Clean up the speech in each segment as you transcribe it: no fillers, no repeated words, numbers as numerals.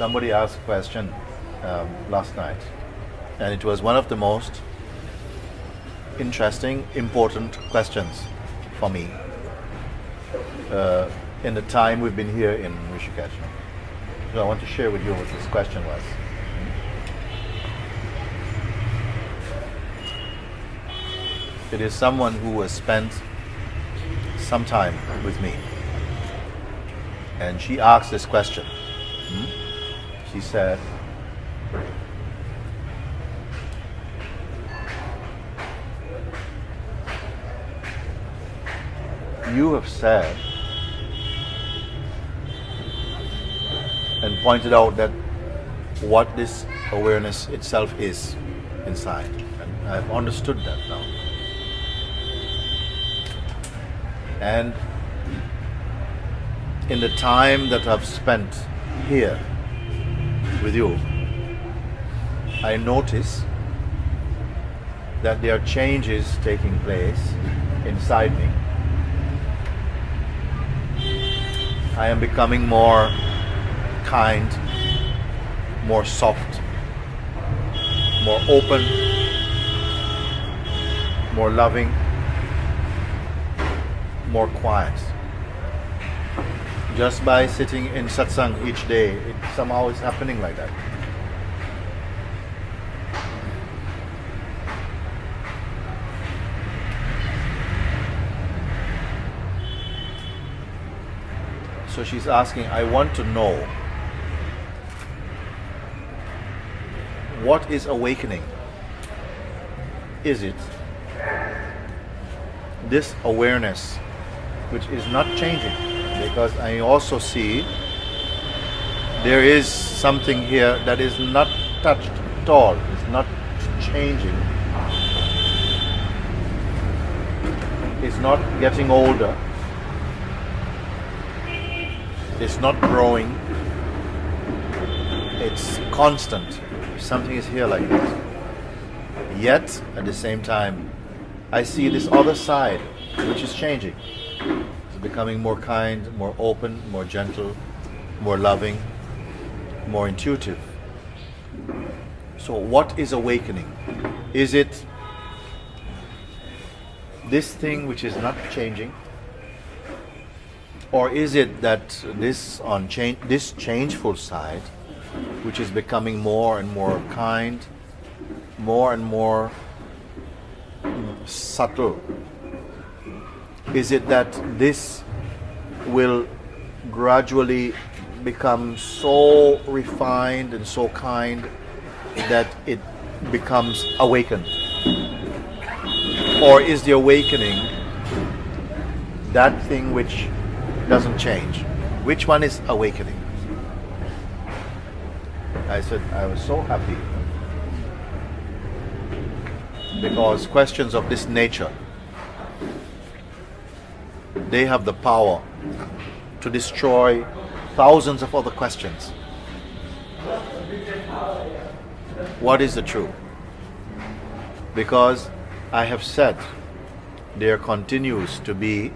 Somebody asked a question last night, and it was one of the most interesting, important questions for me in the time we've been here in Rishikesh. So I want to share with you what this question was. It is someone who has spent some time with me, and she asked this question. She said, you have said and pointed out that what this awareness itself is inside, and I've understood that now. And in the time that I've spent here with you, I notice that there are changes taking place inside me. I am becoming more kind, more soft, more open, more loving, more quiet. Just by sitting in satsang each day, it somehow is happening like that. So she's asking, I want to know, what is awakening? Is it this awareness which is not changing? Because I also see there is something here that is not touched at all. It's not changing. It's not getting older. It's not growing. It's constant. Something is here like this. Yet, at the same time, I see this other side which is changing. It's becoming more kind, more open, more gentle, more loving, more intuitive. So what is awakening? Is it this thing which is not changing? Or is it that this changeful side, which is becoming more and more kind, more and more subtle, is it that this will gradually become so refined and so kind that it becomes awakened? Or is the awakening that thing which doesn't change? Which one is awakening? I said I was so happy, because questions of this nature, they have the power to destroy thousands of other questions. What is the truth? Because I have said there continues to be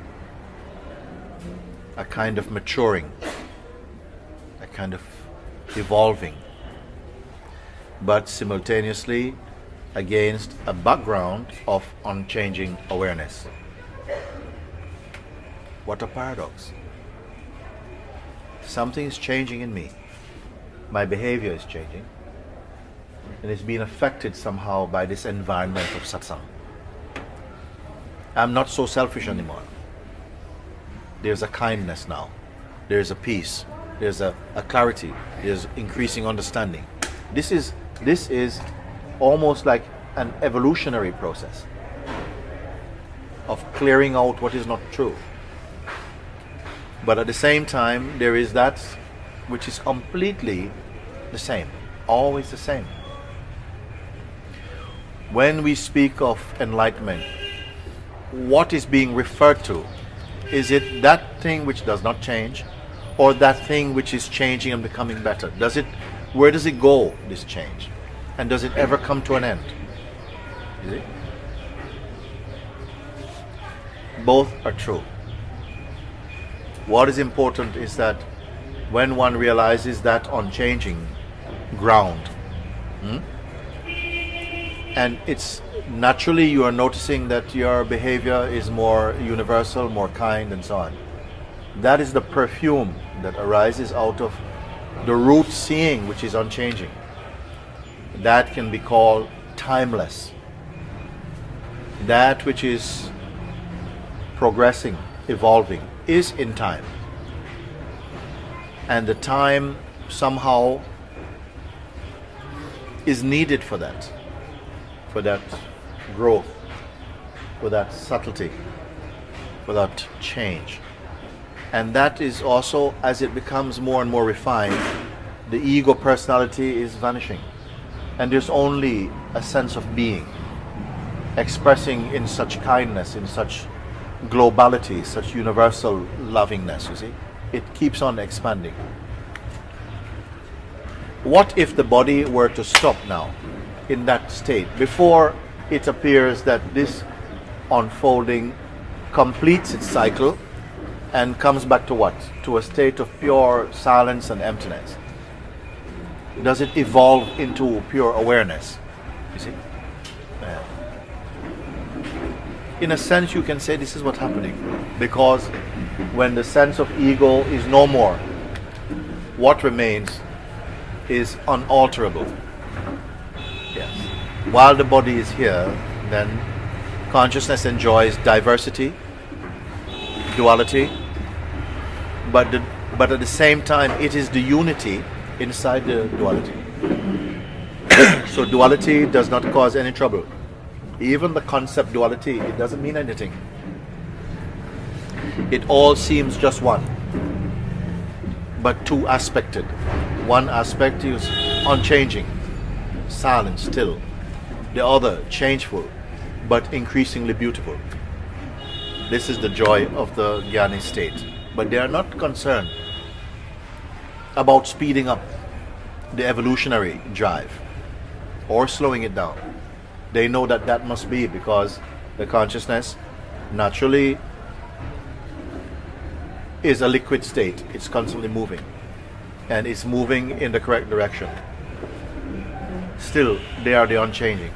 a kind of maturing, a kind of evolving, but simultaneously against a background of unchanging awareness. What a paradox. Something is changing in me. My behavior is changing, and it's being affected somehow by this environment of satsang. I'm not so selfish anymore. There's a kindness now. There's a peace. There's a clarity. There's increasing understanding. This is almost like an evolutionary process of clearing out what is not true. But at the same time, there is that which is completely the same, always the same. When we speak of enlightenment, what is being referred to? Is it that thing which does not change, or that thing which is changing and becoming better? Where does it go, this change? And does it ever come to an end? Is it? Both are true. What is important is that when one realizes that unchanging ground, and it's naturally you are noticing that your behavior is more universal, more kind, and so on. That is the perfume that arises out of the root seeing, which is unchanging. That can be called timeless. That which is progressing, evolving, is in time. And the time somehow is needed for that growth, for that subtlety, for that change. And that is also, as it becomes more and more refined, the ego personality is vanishing. And there's only a sense of being, expressing in such kindness, in such globality, such universal lovingness, you see. It keeps on expanding. What if the body were to stop now in that state, before it appears that this unfolding completes its cycle and comes back to what? To a state of pure silence and emptiness? Does it evolve into pure awareness? You see? In a sense, you can say this is what's happening, because when the sense of ego is no more, what remains is unalterable. Yes. While the body is here, then consciousness enjoys diversity, duality, but at the same time it is the unity inside the duality. So duality does not cause any trouble. Even the concept duality, it doesn't mean anything. It all seems just one, but two aspected. One aspect is unchanging, silent, still. The other changeful, but increasingly beautiful. This is the joy of the Jnani state. But they are not concerned about speeding up the evolutionary drive or slowing it down. They know that that must be, because the consciousness naturally is a liquid state. It's constantly moving, and it's moving in the correct direction. Still, they are the unchanging.